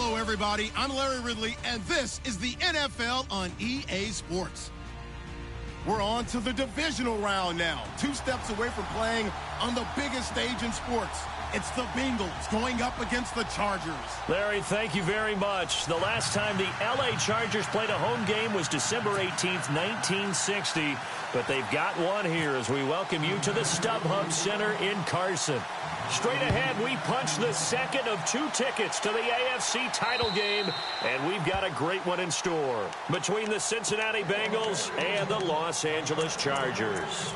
Hello, everybody. I'm Larry Ridley, and this is the NFL on EA Sports. We're on to the divisional round now, 2 steps away from playing on the biggest stage in sports. It's the Bengals going up against the Chargers. Larry, thank you very much. The last time the L.A. Chargers played a home game was December 18th, 1960. But they've got one here as we welcome you to the StubHub Center in Carson. Straight ahead, we punch the second of 2 tickets to the AFC title game, and we've got a great one in store between the Cincinnati Bengals and the Los Angeles Chargers.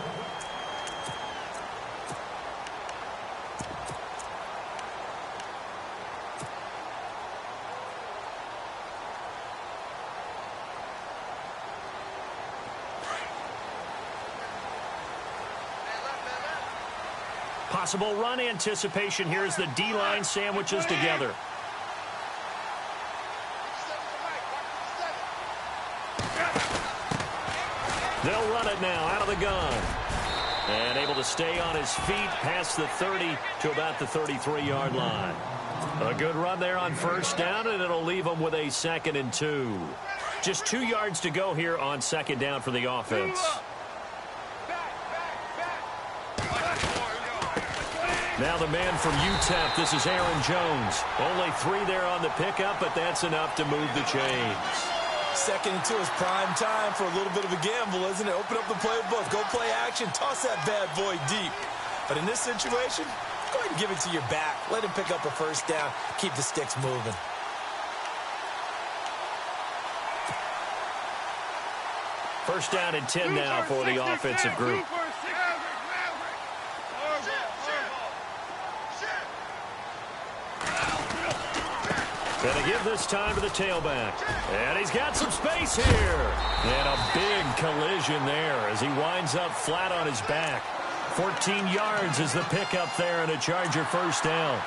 Possible run anticipation here as the D-line sandwiches together. They'll run it now out of the gun. And able to stay on his feet past the 30 to about the 33-yard line. A good run there on first down, and it'll leave them with a 2nd and 2. Just 2 yards to go here on 2nd down for the offense. Now the man from UTEP, this is Aaron Jones. Only 3 there on the pickup, but that's enough to move the chains. 2nd and 2 is prime time for a little bit of a gamble, isn't it? Open up the playbook, go play action, toss that bad boy deep. But in this situation, go ahead and give it to your back. Let him pick up a first down, keep the sticks moving. First down and 10 now for the offensive group. Going to give this time to the tailback. And he's got some space here. And a big collision there as he winds up flat on his back. 14 yards is the pickup there and a Charger first down.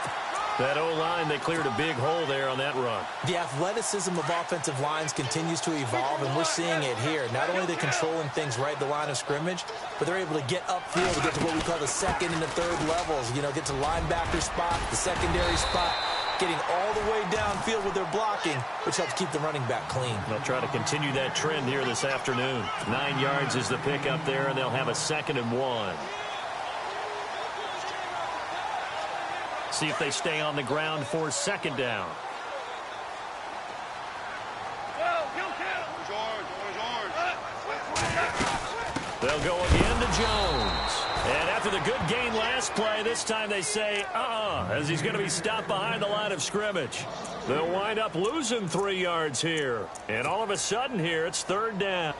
That O-line, they cleared a big hole there on that run. The athleticism of offensive lines continues to evolve, and we're seeing it here. Not only are they controlling things right at the line of scrimmage, but they're able to get upfield to get to what we call the 2nd and the 3rd levels. You know, get to linebacker spot, the secondary spot, getting all the way downfield with their blocking, which helps keep the running back clean. They'll try to continue that trend here this afternoon. 9 yards is the pickup there, and they'll have a 2nd and 1. See if they stay on the ground for 2nd down. They'll go again to Jones. And after the good gain last play, this time they say, as he's going to be stopped behind the line of scrimmage. They'll wind up losing 3 yards here. And all of a sudden here, it's 3rd down.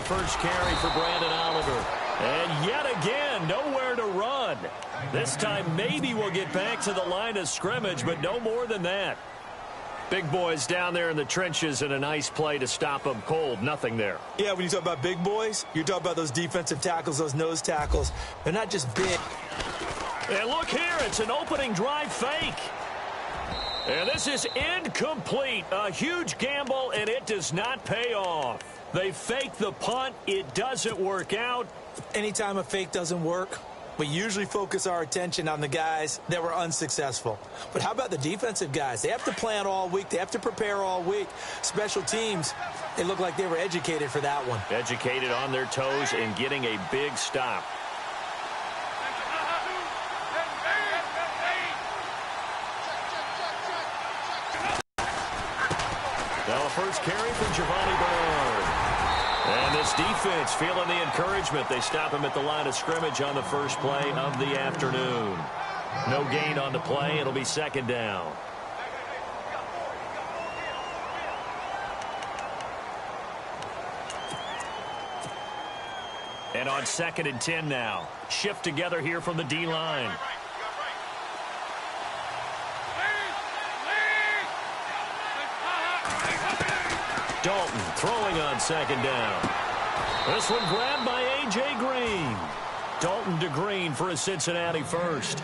First carry for Brandon Oliver. And yet again, nowhere to run. This time maybe we'll get back to the line of scrimmage, but no more than that. Big boys down there in the trenches and a nice play to stop them cold. Nothing there. Yeah, when you talk about big boys, you're talking about those defensive tackles, those nose tackles. They're not just big. And look here, it's an opening drive fake. And this is incomplete. A huge gamble, and it does not pay off. They fake the punt. It doesn't work out. Anytime a fake doesn't work, we usually focus our attention on the guys that were unsuccessful. But how about the defensive guys? They have to plan all week. They have to prepare all week. Special teams, they look like they were educated for that one. Educated on their toes and getting a big stop. Now a first carry from Giovanni Bernard. And this defense feeling the encouragement. They stop him at the line of scrimmage on the first play of the afternoon. No gain on the play. It'll be 2nd down. And on 2nd and 10 now. Shift together here from the D-line. Dalton throwing on 2nd down. This one grabbed by A.J. Green. Dalton to Green for a Cincinnati first.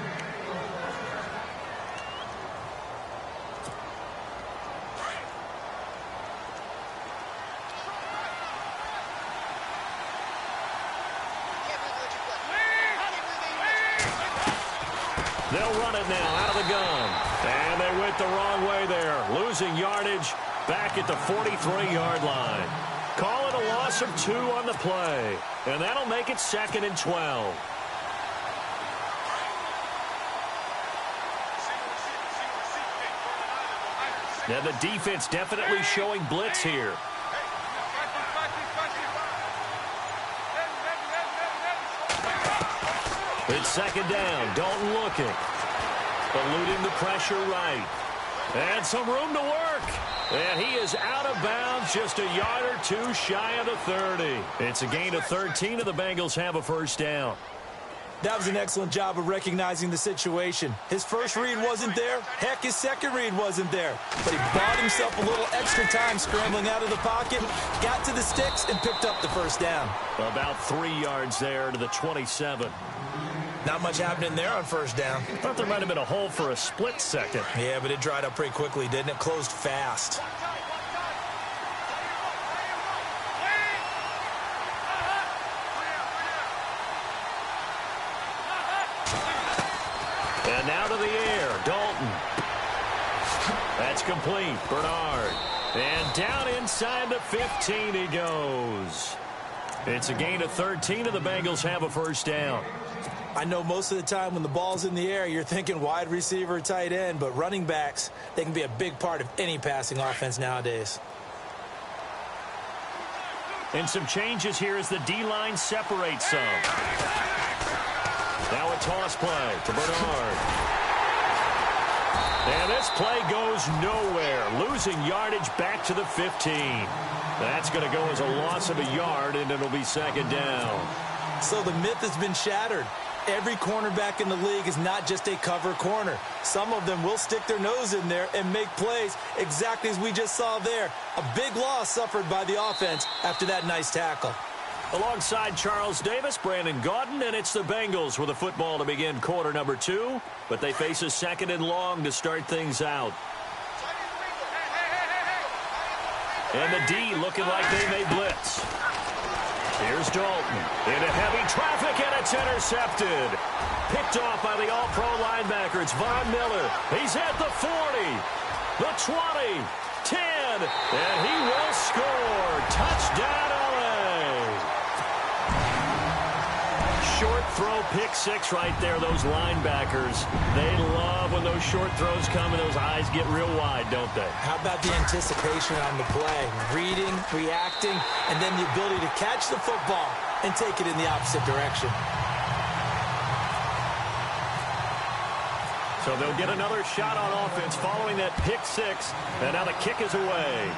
They'll run it now out of the gun. And they went the wrong way there, losing yardage back at the 43-yard line. Call it a loss of 2 on the play. And that'll make it 2nd and 12. Now the defense definitely showing blitz here. It's 2nd down. Dalton looking. Eluding the pressure right. And some room to work. And he is out of bounds, just a yard or 2 shy of the 30. It's a gain of 13, and the Bengals have a first down. That was an excellent job of recognizing the situation. His first read wasn't there. Heck, his second read wasn't there. But he bought himself a little extra time scrambling out of the pocket, got to the sticks, and picked up the first down. About 3 yards there to the 27. Not much happening there on first down. Thought there might have been a hole for a split second. Yeah, but it dried up pretty quickly, didn't it? Closed fast. And now to the air, Dalton. That's complete, Bernard. And down inside the 15 he goes. It's a gain of 13, and the Bengals have a first down. I know most of the time when the ball's in the air, you're thinking wide receiver, tight end, but running backs, they can be a big part of any passing offense nowadays. And some changes here as the D-line separates some. Now a toss play to Bernard. And this play goes nowhere, losing yardage back to the 15. That's going to go as a loss of a yard, and it'll be 2nd down. So the myth has been shattered. Every cornerback in the league is not just a cover corner. Some of them will stick their nose in there and make plays exactly as we just saw there. A big loss suffered by the offense after that nice tackle. Alongside Charles Davis, Brandon Gaudin, and it's the Bengals with a football to begin quarter number 2. But they face a 2nd and long to start things out. And the D looking like they may blitz. Here's Dalton into heavy traffic, and it's intercepted. Picked off by the all-pro linebacker. It's Von Miller. He's at the 40, the 20, 10, and he will score. Touchdown, LA. Short throw, pick 6 right there, those linebackers. They love when those short throws come and those eyes get real wide, don't they? How about the anticipation on the play? Reading, reacting, and then the ability to catch the football and take it in the opposite direction. So they'll get another shot on offense following that pick 6, and now the kick is away.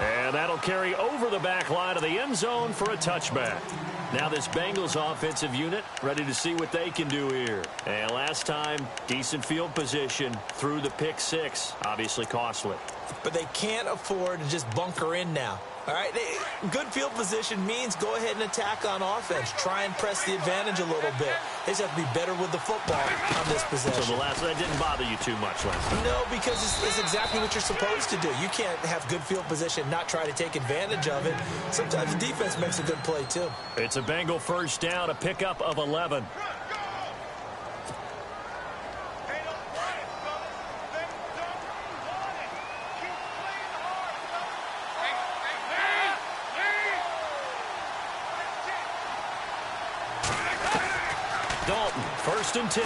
And that'll carry over the back line of the end zone for a touchback. Now this Bengals offensive unit ready to see what they can do here. And last time, decent field position through the pick 6. Obviously costly. But they can't afford to just bunker in now. All right, good field position means go ahead and attack on offense. Try and press the advantage a little bit. They just have to be better with the football on this possession. So that didn't bother you too much last time? No, because it's exactly what you're supposed to do. You can't have good field position, not try to take advantage of it. Sometimes the defense makes a good play, too. It's a Bengal first down, a pickup of 11. Dalton, 1st and 10.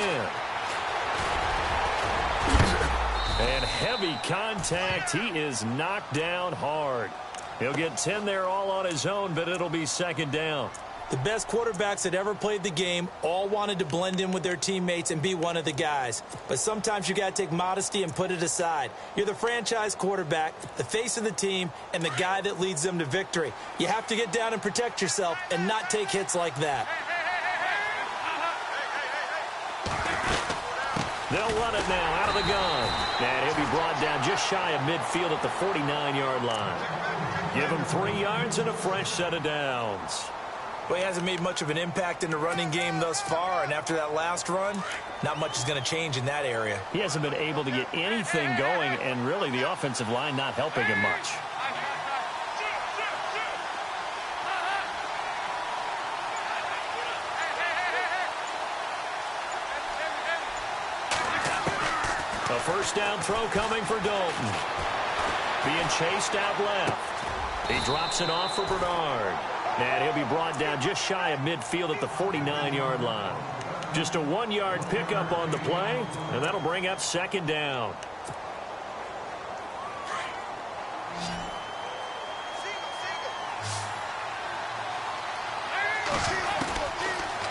And heavy contact. He is knocked down hard. He'll get 10 there all on his own, but it'll be 2nd down. The best quarterbacks that ever played the game all wanted to blend in with their teammates and be one of the guys. But sometimes you got to take modesty and put it aside. You're the franchise quarterback, the face of the team, and the guy that leads them to victory. You have to get down and protect yourself and not take hits like that. They'll run it now out of the gun. And he'll be brought down just shy of midfield at the 49-yard line. Give him 3 yards and a fresh set of downs. Well, he hasn't made much of an impact in the running game thus far, and after that last run, not much is going to change in that area. He hasn't been able to get anything going, and really the offensive line not helping him much. A first down throw coming for Dalton. Being chased out left. He drops it off for Bernard. And he'll be brought down just shy of midfield at the 49-yard line. Just a 1-yard pickup on the play, and that'll bring up second down.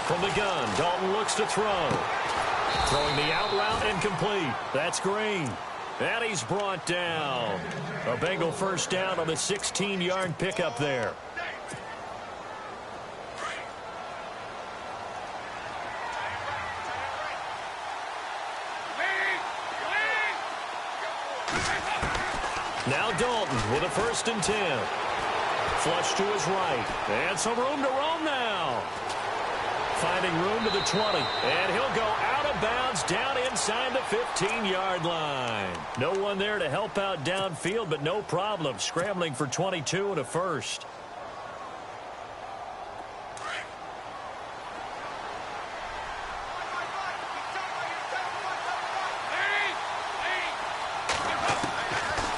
From the gun, Dalton looks to throw. Throwing the out route incomplete. That's Green. And he's brought down. A Bengal first down on the 16-yard pickup there. Now Dalton with a 1st and 10. Flush to his right. And some room to roam now. Finding room to the 20. And he'll go out of bounds down inside the 15-yard line. No one there to help out downfield, but no problem. Scrambling for 22 and a first.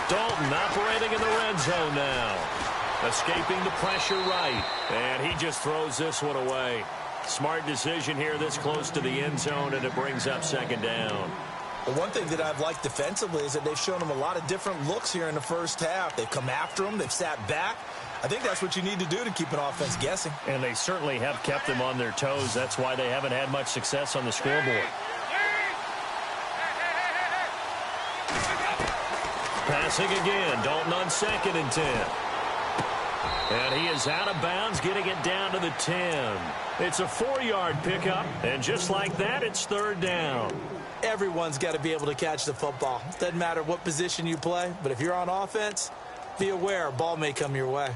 Dalton operating in the red zone now. Escaping the pressure right. And he just throws this one away. Smart decision here this close to the end zone, and it brings up second down. Well, one thing that I've liked defensively is that they've shown him a lot of different looks here in the first half. They've come after him. They've sat back. I think that's what you need to do to keep an offense guessing. And they certainly have kept them on their toes. That's why they haven't had much success on the scoreboard. Passing again. Dalton on 2nd and 10. And he is out of bounds, getting it down to the 10. It's a 4-yard pickup, and just like that, it's 3rd down. Everyone's got to be able to catch the football. Doesn't matter what position you play, but if you're on offense, be aware a ball may come your way.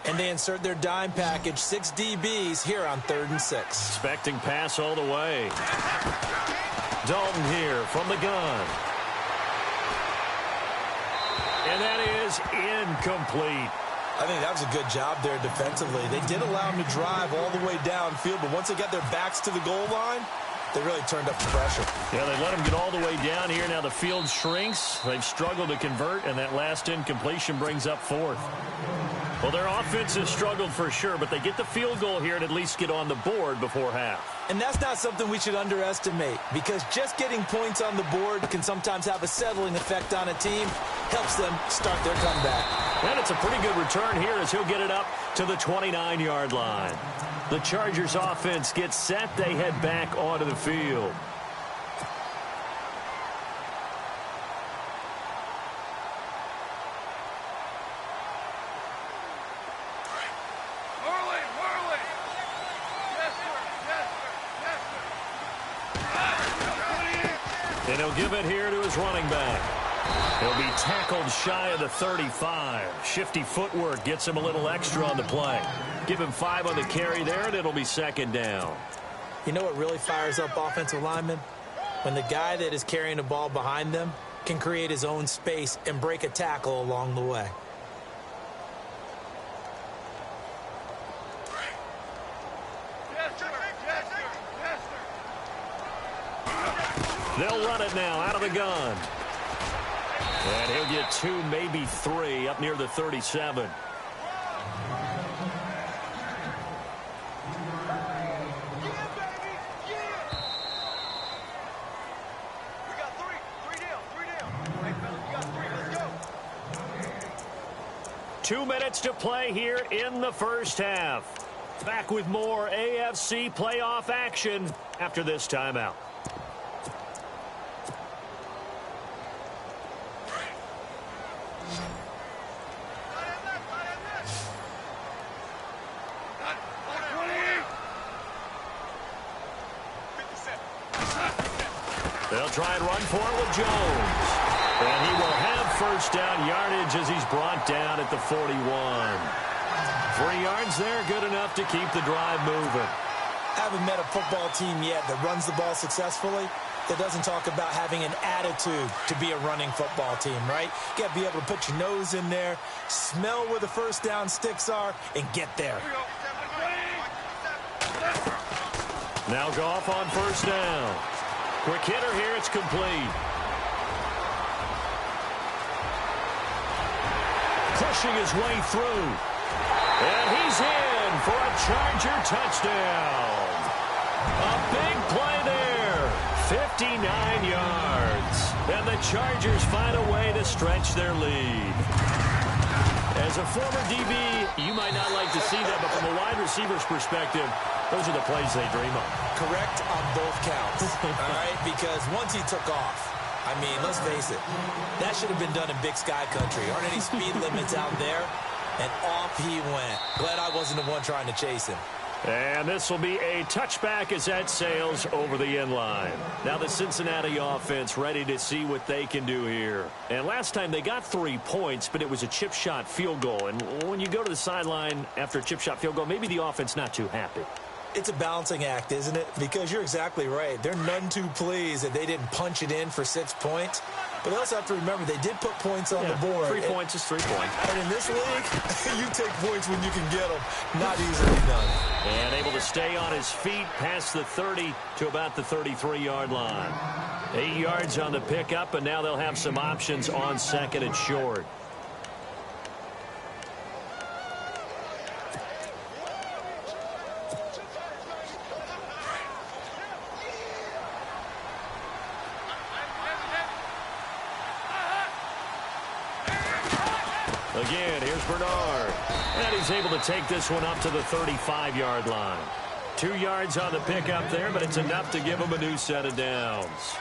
And they insert their dime package, 6 DBs here on 3rd and 6. Expecting pass all the way. Dalton here from the gun. And that is incomplete. I think that was a good job there defensively. They did allow him to drive all the way downfield, but once they got their backs to the goal line, they really turned up the pressure. Yeah, they let him get all the way down here. Now the field shrinks. They've struggled to convert, and that last incompletion brings up 4th. Well, their offense has struggled for sure, but they get the field goal here and at least get on the board before half. And that's not something we should underestimate, because just getting points on the board can sometimes have a settling effect on a team. Helps them start their comeback. And it's a pretty good return here as he'll get it up to the 29-yard line. The Chargers offense gets set. They head back onto the field. And he'll give it here to his running back. He'll be tackled shy of the 35. Shifty footwork gets him a little extra on the play. Give him 5 on the carry there, and it'll be second down. You know what really fires up offensive linemen? When the guy that is carrying the ball behind them can create his own space and break a tackle along the way. They'll run it now out of the gun. And he'll get 2, maybe 3 up near the 37. We got 3 down. Hey, fellas, we got 3. Let's go. 2 minutes to play here in the first half. Back with more AFC playoff action after this timeout. They'll try and run for it with Jones. And he will have first down yardage as he's brought down at the 41. 3 yards there, good enough to keep the drive moving. I haven't met a football team yet that runs the ball successfully that doesn't talk about having an attitude to be a running football team, right? You got to be able to put your nose in there, smell where the first down sticks are, and get there. Now Goff on first down. Quick hitter here. It's complete. Pushing his way through. And he's in for a Charger touchdown. A big play there. 59 yards. And the Chargers find a way to stretch their lead. As a former DB, you might not like to see that, but from a wide receiver's perspective, those are the plays they dream of. Correct on both counts, all right? Because once he took off, I mean, let's face it, that should have been done in Big Sky Country. Aren't any speed limits out there? And off he went. Glad I wasn't the one trying to chase him. And this will be a touchback as that sails over the end line. Now the Cincinnati offense ready to see what they can do here. And last time they got 3 points, but it was a chip shot field goal. And when you go to the sideline after a chip shot field goal, maybe the offense not too happy. It's a balancing act, isn't it? Because you're exactly right. They're none too pleased that they didn't punch it in for 6 points. But they also have to remember they did put points on the board. 3 points is 3 points. And in this league, you take points when you can get them. Not easily done. And able to stay on his feet past the 30 to about the 33-yard line. 8 yards on the pickup, and now they'll have some options on second and short. Again, here's Bernard. And he's able to take this one up to the 35-yard line. 2 yards on the pickup there, but it's enough to give him a new set of downs.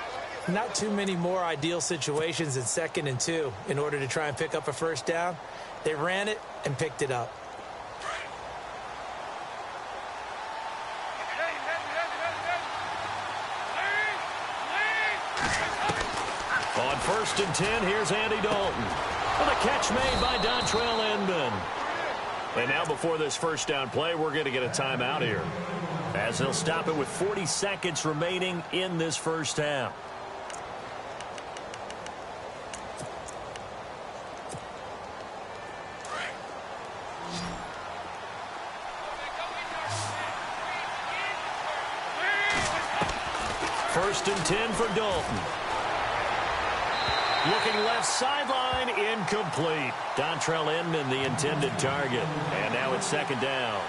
Not too many more ideal situations in 2nd and 2 in order to try and pick up a first down. They ran it and picked it up. On 1st and 10, here's Andy Dalton. With a catch made by Dontrell Inman. And now before this first down play, we're going to get a timeout here, as they'll stop it with 40 seconds remaining in this first half. First and 10 for Dalton. Looking left sideline, incomplete. Dontrell Inman, the intended target. And now it's 2nd down.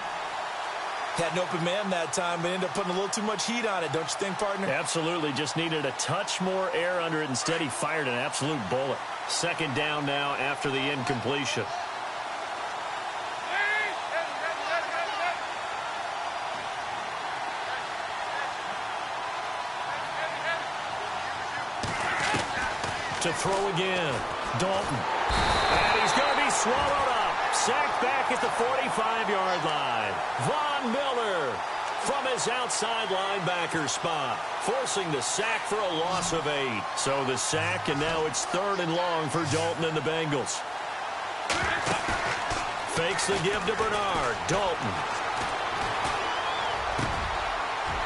Had an open man that time, but ended up putting a little too much heat on it, don't you think, partner? Absolutely. Just needed a touch more air under it. Instead, he fired an absolute bullet. 2nd down now after the incompletion. To throw again. Dalton. And he's going to be swallowed up. Sacked back at the 45-yard line. Von Miller from his outside linebacker spot, forcing the sack for a loss of 8. So the sack, and now it's 3rd and long for Dalton and the Bengals. Fakes the give to Bernard. Dalton.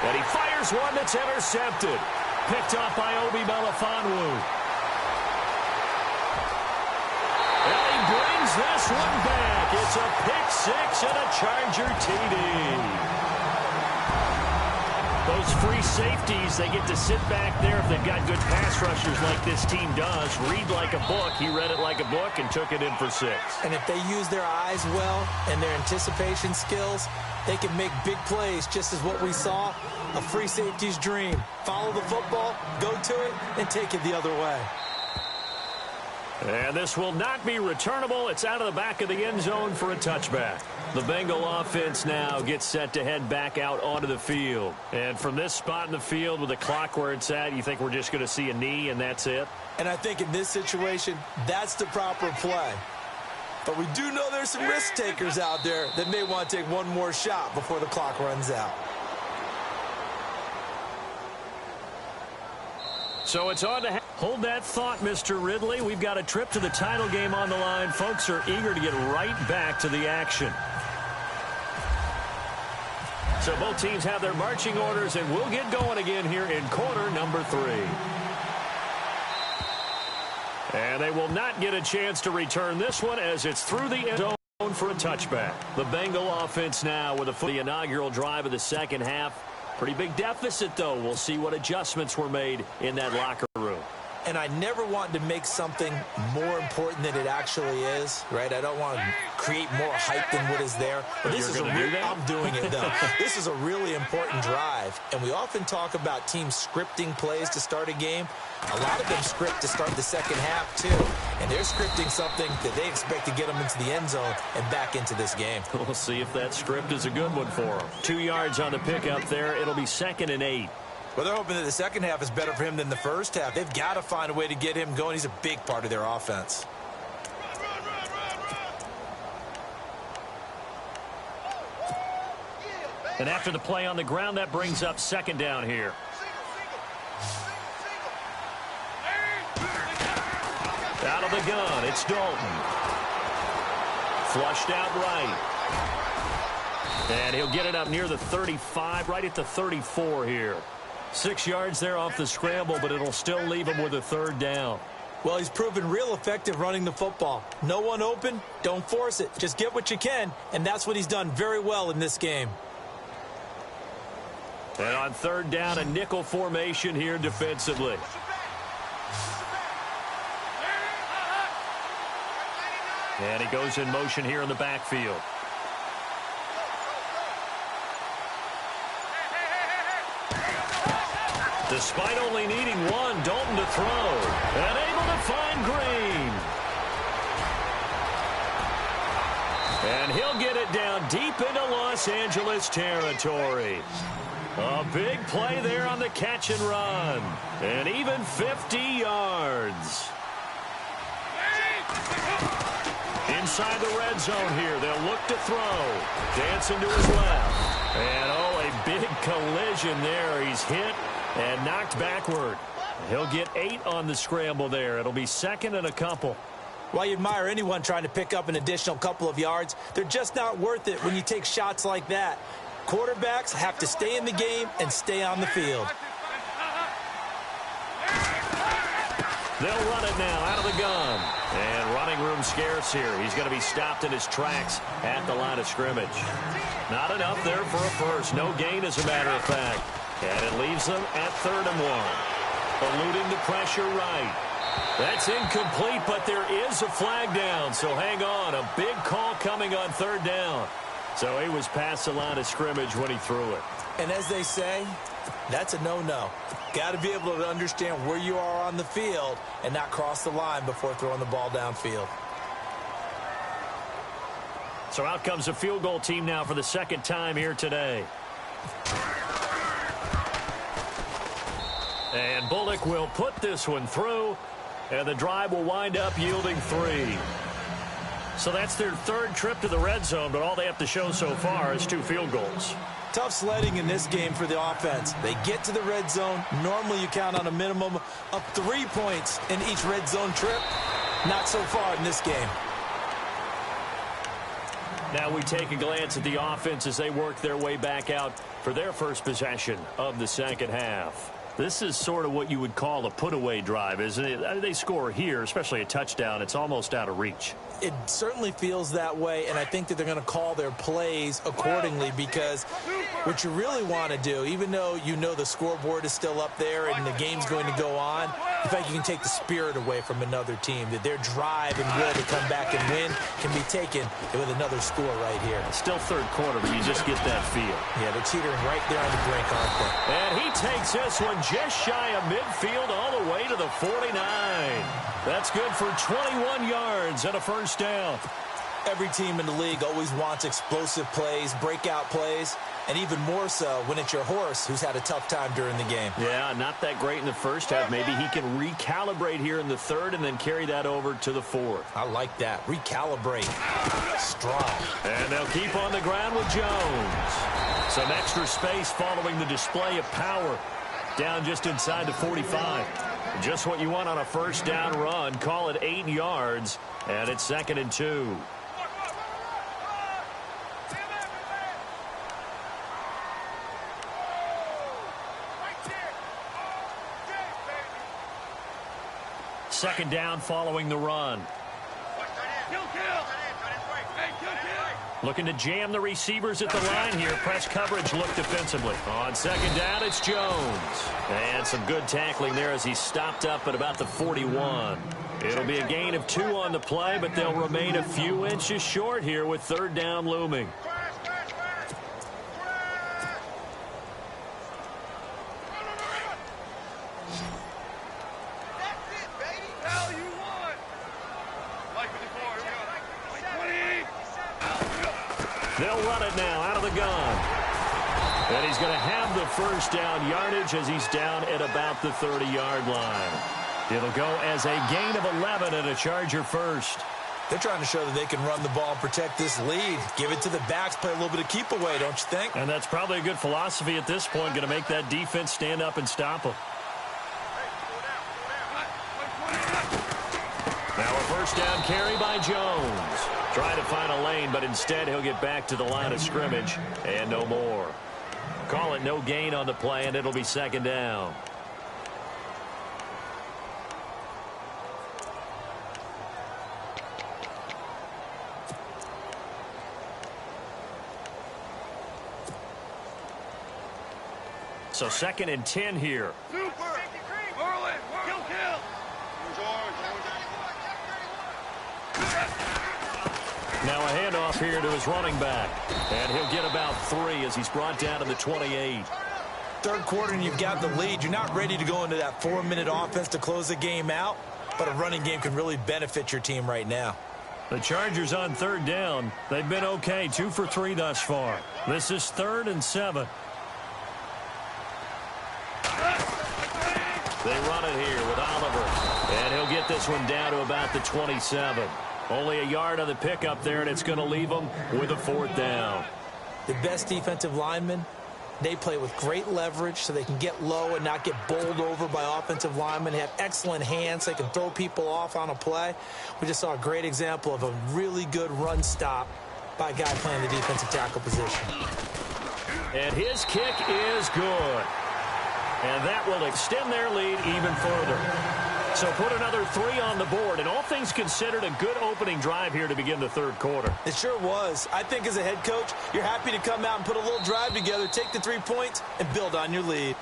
And he fires one that's intercepted. Picked up by Obi Melifonwu. Brings this one back. It's a pick 6 and a Charger TD. Those free safeties, they get to sit back there if they've got good pass rushers like this team does. Read like a book. He read it like a book and took it in for 6. And if they use their eyes well and their anticipation skills, they can make big plays, just as what we saw, a free safety's dream. Follow the football, go to it, and take it the other way. And this will not be returnable. It's out of the back of the end zone for a touchback. The Bengal offense now gets set to head back out onto the field. And from this spot in the field with the clock where it's at, you think we're just going to see a knee and that's it? And I think in this situation, that's the proper play. But we do know there's some risk takers out there that may want to take one more shot before the clock runs out. So it's on to hold that thought, Mr. Ridley. We've got a trip to the title game on the line. Folks are eager to get right back to the action. So both teams have their marching orders, and we'll get going again here in quarter number 3. And they will not get a chance to return this one as it's through the end zone for a touchback. The Bengal offense now with the inaugural drive of the second half. Pretty big deficit, though. We'll see what adjustments were made in that locker room. And I never want to make something more important than it actually is, right? I don't want to create more hype than what is there. But this is I'm doing it, though. This is a really important drive. And we often talk about teams scripting plays to start a game. A lot of them script to start the second half, too. And they're scripting something that they expect to get them into the end zone and back into this game. We'll see if that script is a good one for them. 2 yards on the pickup there. It'll be 2nd and 8. Well, they're hoping that the second half is better for him than the first half. They've got to find a way to get him going. He's a big part of their offense. And after the play on the ground, that brings up 2nd down here. Out of the gun, it's Dalton. Flushed out right. And he'll get it up near the 35, right at the 34 here. 6 yards there off the scramble, but it'll still leave him with a 3rd down. Well, he's proven real effective running the football. No one open, don't force it. Just get what you can, and that's what he's done very well in this game. And on 3rd down, a nickel formation here defensively. And he goes in motion here in the backfield. Despite only needing one, Dalton to throw. And able to find Green. And he'll get it down deep into Los Angeles territory. A big play there on the catch and run. And even 50 yards. Inside the red zone here. They'll look to throw. Dancing to his left. And, oh, a big collision there. He's hit and knocked backward. He'll get 8 on the scramble there. It'll be 2nd and a couple. While you admire anyone trying to pick up an additional couple of yards, they're just not worth it when you take shots like that. Quarterbacks have to stay in the game and stay on the field. They'll run it now out of the gun. And running room scarce here. He's going to be stopped in his tracks at the line of scrimmage. Not enough there for a first. No gain, as a matter of fact. And it leaves them at 3rd and 1. Eluding the pressure right. That's incomplete, but there is a flag down. So hang on. A big call coming on 3rd down. So he was past the line of scrimmage when he threw it. And as they say, that's a no-no. Got to be able to understand where you are on the field and not cross the line before throwing the ball downfield. So out comes a field goal team now for the 2nd time here today. And Bullock will put this one through, and the drive will wind up yielding 3. So that's their 3rd trip to the red zone, but all they have to show so far is 2 field goals. Tough sledding in this game for the offense. They get to the red zone. Normally you count on a minimum of 3 points in each red zone trip. Not so far in this game. Now we take a glance at the offense as they work their way back out for their first possession of the second half. This is sort of what you would call a put-away drive, isn't it? They score here, especially a touchdown. It's almost out of reach. It certainly feels that way, and I think that they're going to call their plays accordingly, because what you really want to do, even though you know the scoreboard is still up there and the game's going to go on, in fact, you can take the spirit away from another team, that their drive and will to come back and win can be taken with another score right here. Still 3rd quarter, but you just get that feel. Yeah, they're teetering right there on the brink, aren't they? And he takes this one just shy of midfield all the way to the 49. That's good for 21 yards and a 1st down. Every team in the league always wants explosive plays, breakout plays, and even more so when it's your horse who's had a tough time during the game. Yeah, not that great in the first half. Maybe he can recalibrate here in the 3rd and then carry that over to the 4th. I like that. Recalibrate. Strong. And they'll keep on the ground with Jones. Some extra space following the display of power. Down just inside the 45. Just what you want on a 1st down run. Call it 8 yards, and it's 2nd and 2. Second down following the run. Looking to jam the receivers at the line here. Press coverage look defensively. On second down, it's Jones. And some good tackling there as he stopped up at about the 41. It'll be a gain of 2 on the play, but they'll remain a few inches short here with third down looming. They'll run it now out of the gun. And he's going to have the first down yardage as he's down at about the 30-yard line. It'll go as a gain of 11 and a Charger first. They're trying to show that they can run the ball and protect this lead. Give it to the backs, play a little bit of keep away, don't you think? And that's probably a good philosophy at this point, going to make that defense stand up and stop them. Now a first down carry by Jones. Trying to find a lane, but instead he'll get back to the line of scrimmage and no more. Call it no gain on the play, and it'll be second down. So 2nd and 10 here. Super! Merlin! Kill! Now a handoff here to his running back. And he'll get about 3 as he's brought down to the 28. Third quarter and you've got the lead. You're not ready to go into that 4-minute offense to close the game out, but a running game can really benefit your team right now. The Chargers on third down. They've been okay, 2 for 3 thus far. This is 3rd and 7. They run it here with Oliver. And he'll get this one down to about the 27. Only a yard on the pickup there, and it's going to leave them with a 4th down. The best defensive linemen, they play with great leverage so they can get low and not get bowled over by offensive linemen. They have excellent hands. They can throw people off on a play. We just saw a great example of a really good run stop by a guy playing the defensive tackle position. And his kick is good. And that will extend their lead even further. So put another 3 on the board, and all things considered, a good opening drive here to begin the third quarter. It sure was. I think as a head coach, you're happy to come out and put a little drive together, take the 3 points, and build on your lead.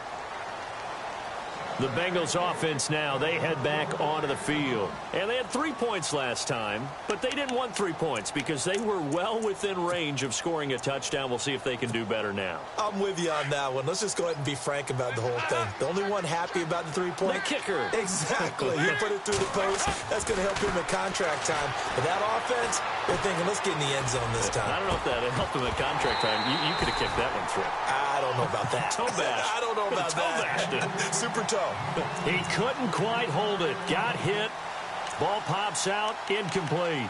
The Bengals offense now, they head back onto the field. And they had 3 points last time, but they didn't want 3 points because they were well within range of scoring a touchdown. We'll see if they can do better now. I'm with you on that one. Let's just go ahead and be frank about the whole thing. The only one happy about the 3 points. The kicker. Exactly. He put it through the post. That's going to help him at contract time. But that offense, they're thinking, let's get in the end zone this time. I don't know if that helped him at contract time. You could have kicked that one through. I don't know about that. Toe bash. I don't know about that. Super toe. He couldn't quite hold it. Got hit. Ball pops out. Incomplete.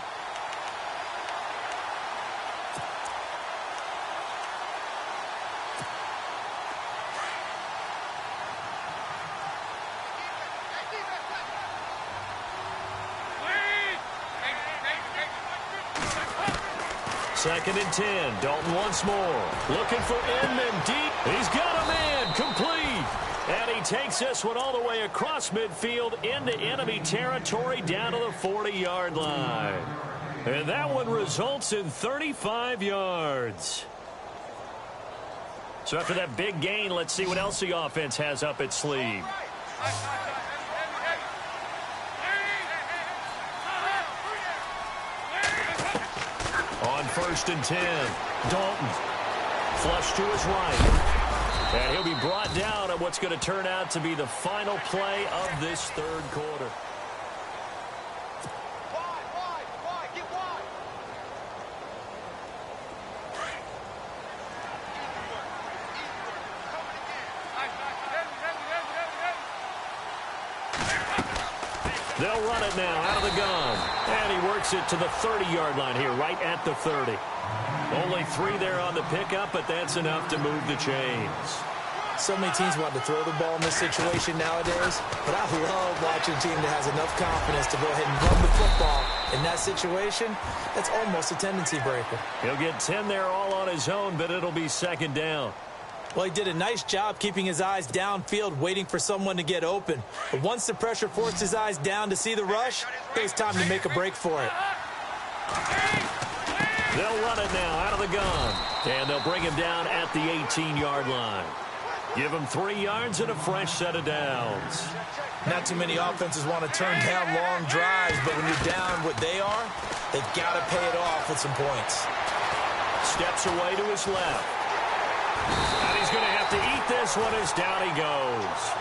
Second and 10. Dalton once more. Looking for Inman deep. He's got a man. Complete. And he takes this one all the way across midfield into enemy territory down to the 40-yard line. And that one results in 35 yards. So after that big gain, let's see what else the offense has up its sleeve. On 1st and 10, Dalton. Flush to his right. And he'll be brought down at what's going to turn out to be the final play of this third quarter. Wide, get wide. They'll run it now out of the gun. And he works it to the 30-yard line here, right at the 30. Only 3 there on the pickup, but that's enough to move the chains. So many teams want to throw the ball in this situation nowadays, but I love watching a team that has enough confidence to go ahead and run the football. In that situation, that's almost a tendency breaker. He'll get 10 there all on his own, but it'll be second down. Well, he did a nice job keeping his eyes downfield, waiting for someone to get open. But once the pressure forced his eyes down to see the rush, it was time to make a break for it. They'll run it now out of the gun. And they'll bring him down at the 18-yard line. Give him 3 yards and a fresh set of downs. Not too many offenses want to turn down long drives, but when you're down what they are, they've got to pay it off with some points. Steps away to his left. And he's going to have to eat this one as down he goes.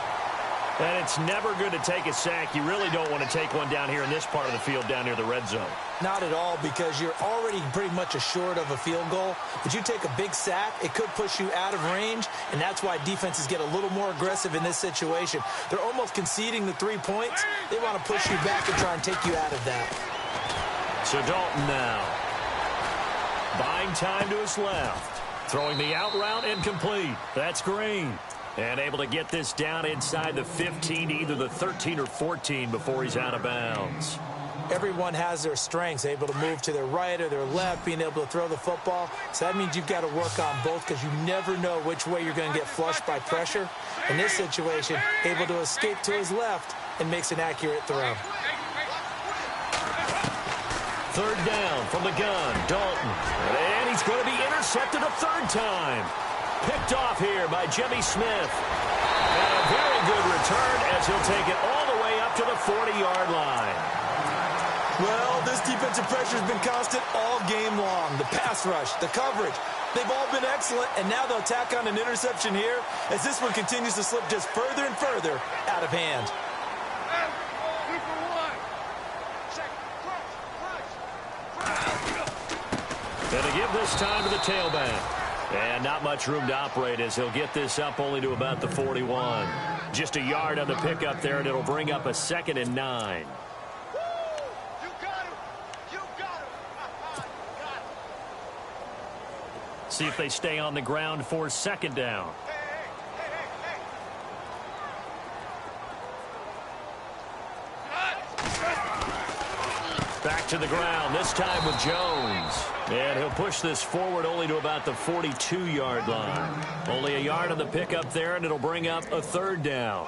And it's never good to take a sack. You really don't want to take one down here in this part of the field down near the red zone. Not at all, because you're already pretty much assured of a field goal. But you take a big sack, it could push you out of range, and that's why defenses get a little more aggressive in this situation. They're almost conceding the 3 points. They want to push you back and try and take you out of that. So Dalton now. Buying time to his left. Throwing the out route incomplete. That's Green. And able to get this down inside the 15, either the 13 or 14 before he's out of bounds. Everyone has their strengths, able to move to their right or their left, being able to throw the football. So that means you've got to work on both, because you never know which way you're going to get flushed by pressure. In this situation, able to escape to his left and makes an accurate throw. Third down from the gun, Dalton. And he's going to be intercepted a third time. Picked off here by Jimmy Smith. And a very good return as he'll take it all the way up to the 40-yard line. Well, this defensive pressure has been constant all game long. The pass rush, the coverage, they've all been excellent, and now they'll tack on an interception here as this one continues to slip just further and further out of hand. And to give this time to the tailback. And not much room to operate as he'll get this up only to about the 41. Just a yard on the pickup there, and it'll bring up a 2nd and 9. See if they stay on the ground for 2nd down. Back to the ground, this time with Jones. And he'll push this forward only to about the 42-yard line. Only a yard on the pickup there, and it'll bring up a 3rd down.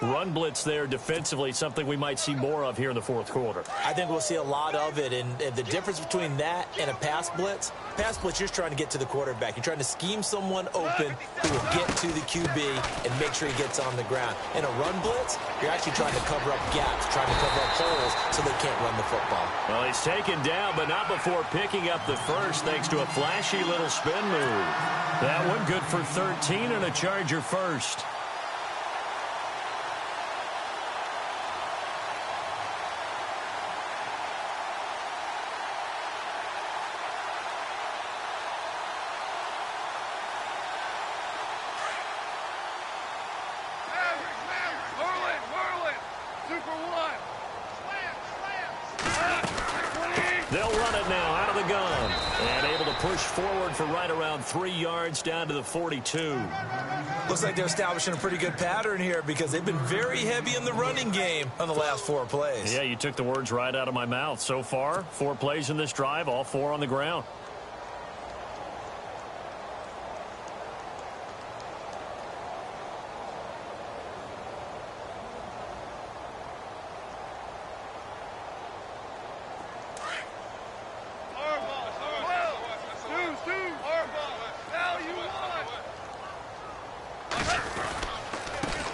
Run blitz there defensively, something we might see more of here in the 4th quarter. I think we'll see a lot of it, and the difference between that and a pass blitz, you're just trying to get to the quarterback. You're trying to scheme someone open who will get to the QB and make sure he gets on the ground. In a run blitz, you're actually trying to cover up gaps, trying to cover up holes so they can't run the football. Well, he's taken down, but not before picking up the first thanks to a flashy little spin move. That one good for 13 and a Charger first. They'll run it now out of the gun. And able to push forward for right around 3 yards down to the 42. Looks like they're establishing a pretty good pattern here because they've been very heavy in the running game on the last 4 plays. Yeah, you took the words right out of my mouth. So far, 4 plays in this drive, all 4 on the ground.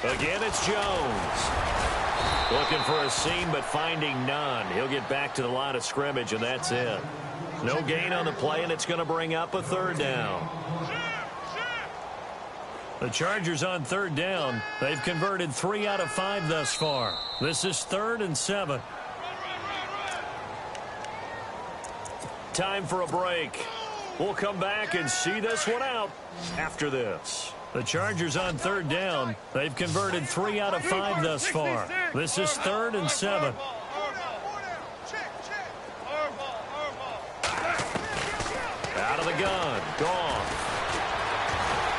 Again, it's Jones. Looking for a seam, but finding none. He'll get back to the line of scrimmage, and that's it. No gain on the play, and it's going to bring up a 3rd down. The Chargers on 3rd down. They've converted 3 out of 5 thus far. This is 3rd and 7. Time for a break. We'll come back and see this one out after this. The Chargers on 3rd down. They've converted 3 out of 5 thus far. This is 3rd and 7. Out of the gun. Gone.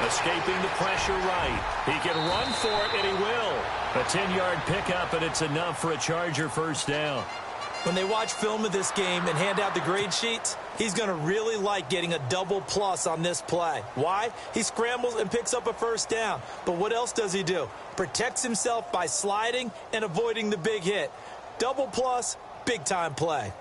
Escaping the pressure right. He can run for it, and he will. A 10-yard pickup, and it's enough for a Charger first down. When they watch film of this game and hand out the grade sheets, he's going to really like getting a double plus on this play. Why? He scrambles and picks up a first down. But what else does he do? Protects himself by sliding and avoiding the big hit. Double plus, big-time play.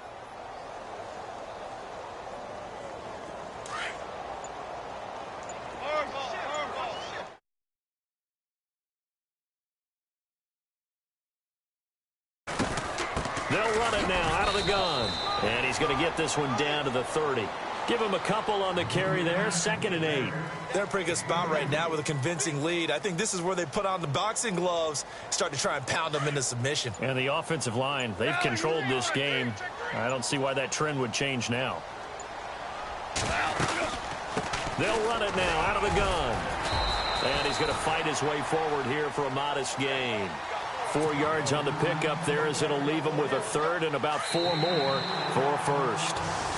run it now out of the gun. And he's going to get this one down to the 30. Give him a couple on the carry there, 2nd and 8. They're in a pretty good spot right now with a convincing lead. I think this is where they put on the boxing gloves, start to try and pound them into submission. And the offensive line, they've controlled this game. I don't see why that trend would change now. They'll run it now out of the gun. And he's going to fight his way forward here for a modest gain. 4 yards on the pickup there as it'll leave him with a 3rd and about 4 more for a 1st.